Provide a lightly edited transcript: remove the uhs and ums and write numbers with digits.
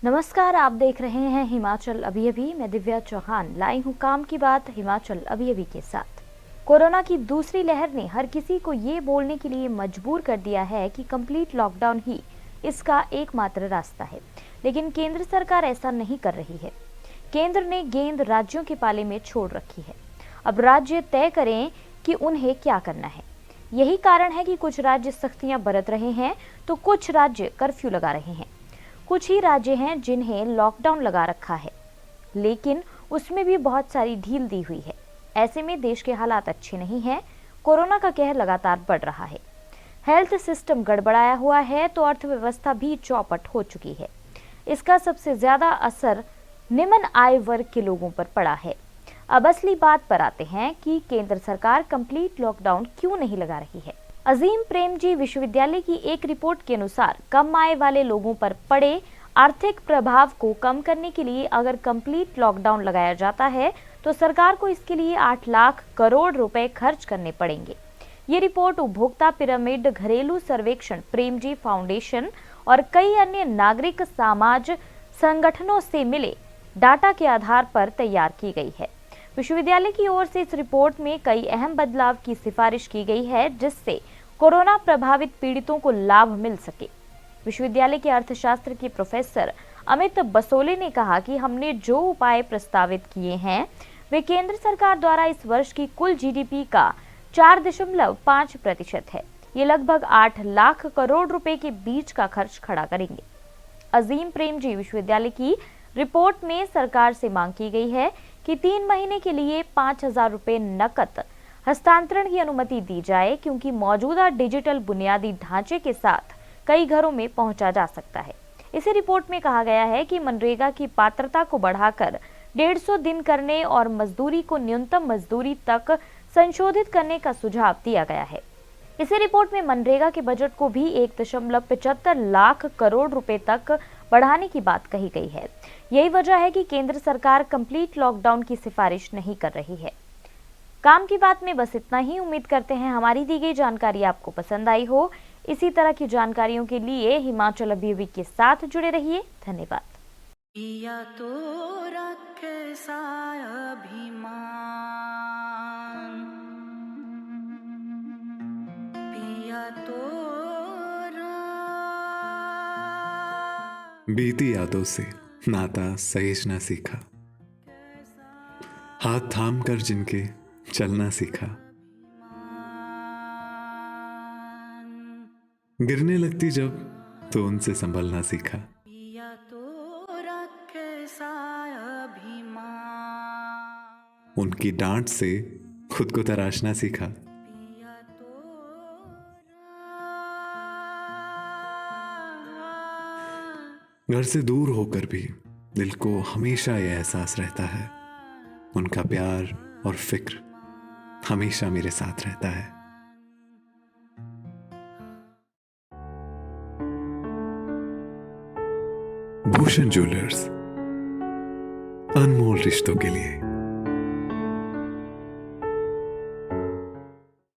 नमस्कार, आप देख रहे हैं हिमाचल अभी अभी। मैं दिव्या चौहान लाई हूँ काम की बात हिमाचल अभी अभी के साथ। कोरोना की दूसरी लहर ने हर किसी को ये बोलने के लिए मजबूर कर दिया है कि कंप्लीट लॉकडाउन ही इसका एकमात्र रास्ता है, लेकिन केंद्र सरकार ऐसा नहीं कर रही है। केंद्र ने गेंद राज्यों के पाले में छोड़ रखी है। अब राज्य तय करें कि उन्हें क्या करना है। यही कारण है कि कुछ राज्य सख्तियां बरत रहे हैं तो कुछ राज्य कर्फ्यू लगा रहे हैं। कुछ ही राज्य हैं जिन्हें लॉकडाउन लगा रखा है, लेकिन उसमें भी बहुत सारी ढील दी हुई है। ऐसे में देश के हालात अच्छे नहीं हैं। कोरोना का कहर लगातार बढ़ रहा है। हेल्थ सिस्टम गड़बड़ाया हुआ है तो अर्थव्यवस्था भी चौपट हो चुकी है। इसका सबसे ज्यादा असर निम्न आय वर्ग के लोगों पर पड़ा है। अब असली बात पर आते हैं कि केंद्र सरकार कंप्लीट लॉकडाउन क्यों नहीं लगा रही है। अजीम प्रेमजी विश्वविद्यालय की एक रिपोर्ट के अनुसार कम आय वाले लोगों पर पड़े आर्थिक प्रभाव को कम करने के लिए अगर कंप्लीट लॉकडाउन लगाया जाता है तो सरकार को इसके लिए 8 लाख करोड़ रुपए खर्च करने पड़ेंगे। ये रिपोर्ट उपभोक्ता पिरामिड, घरेलू सर्वेक्षण, प्रेमजी फाउंडेशन और कई अन्य नागरिक समाज संगठनों से मिले डाटा के आधार पर तैयार की गई है। विश्वविद्यालय की ओर से इस रिपोर्ट में कई अहम बदलाव की सिफारिश की गई है जिससे कोरोना प्रभावित पीड़ितों को लाभ मिल सके। विश्वविद्यालय के अर्थशास्त्र के प्रोफेसर अमित बसोले ने कहा कि हमने जो उपाय प्रस्तावित किए हैं वे केंद्र सरकार द्वारा इस वर्ष की कुल जीडीपी का 4.5% है। ये लगभग 8 लाख करोड़ रुपए के बीच का खर्च खड़ा करेंगे। अजीम प्रेमजी विश्वविद्यालय की रिपोर्ट में सरकार से मांग की गई है कि 3 महीने के लिए 5,000 रुपए नकद हस्तांतरण की अनुमति दी जाए, क्योंकि मौजूदा डिजिटल बुनियादी ढांचे के साथ कई घरों में पहुंचा जा सकता है। इसी रिपोर्ट में कहा गया है कि मनरेगा की पात्रता को बढ़ाकर 150 दिन करने और मजदूरी को न्यूनतम मजदूरी तक संशोधित करने का सुझाव दिया गया है। इसी रिपोर्ट में मनरेगा के बजट को भी 1.75 लाख करोड़ रुपए तक बढ़ाने की बात कही गई है। यही वजह है कि केंद्र सरकार कंप्लीट लॉकडाउन की सिफारिश नहीं कर रही है। काम की बात में बस इतना ही। उम्मीद करते हैं हमारी दी गई जानकारी आपको पसंद आई हो। इसी तरह की जानकारियों के लिए हिमाचल अभी अभी के साथ जुड़े रहिए। धन्यवाद। पिया तो रखे अभिमान, पिया तो बीती यादों से नाता सहेजना सीखा, हाथ थाम कर जिनके चलना सीखा, गिरने लगती जब तो उनसे संभलना सीखा। पिया तो रखे अभिमान, उनकी डांट से खुद को तराशना सीखा। पिया तो घर से दूर होकर भी दिल को हमेशा यह एहसास रहता है, उनका प्यार और फिक्र हमेशा मेरे साथ रहता है। भूषण ज्वेलर्स, अनमोल रिश्तों के लिए।